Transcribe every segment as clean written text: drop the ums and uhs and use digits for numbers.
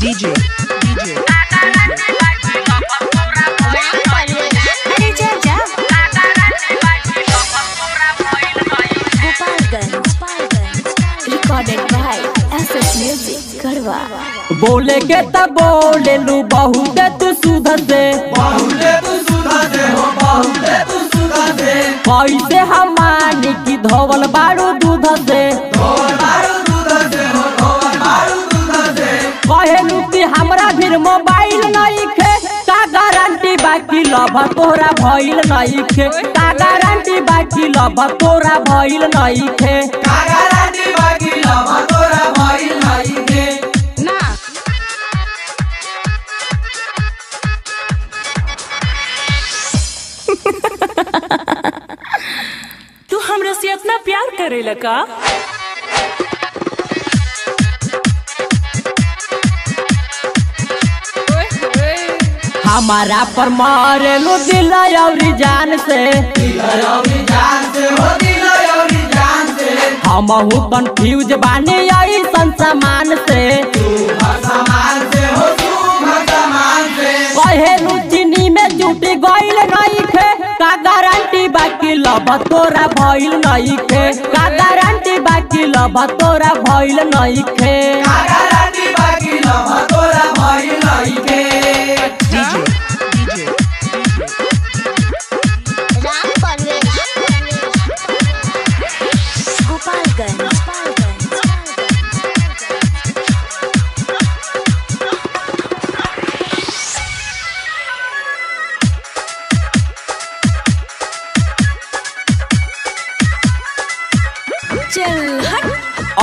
DJ बोले के तब बोले लू बहुत तू सुधर से कैसे हम मानी की धोवल बारू दूध से कहलू कि हमरा फिर मोबाइल नहीं खे का गारंटी बाकी लभ तोरा भइल नहीं खे का गारंटी बाकी लभ तोरा भइल नहीं खे का गारंटी बाकी लभ तोरा भइल नहीं खे ना। तू हमरा से इतना प्यार करेला का? हमारा पर मारे लो दिल और जान से हम कंफ्यूज बानी ऐसन सामान से कहलू चीनी में जुटी गइल नहीं खे का गारंटी बाकी लब तोरा भइल नहीं खे का गारंटी बाकी लब तोरा भइल नहीं खे का गारंटी बाकी लब तोरा भइल नहीं खे।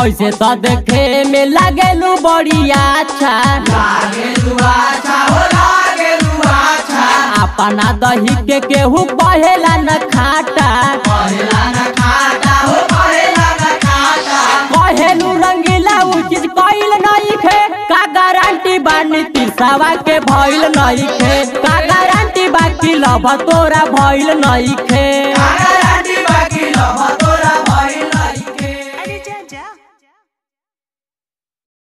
ऐसे तो देखे में लागेलू बड़ी अच्छा अपना दही के केहू कहेला न खाटा कहेलू रंगीला उ चीज कइल नहीं खे का गारंटी बानी तिरसावा के भइल नहीं खे का गारंटी बाकी लब तोरा भइल नहीं खे का गारंटी बाकी लब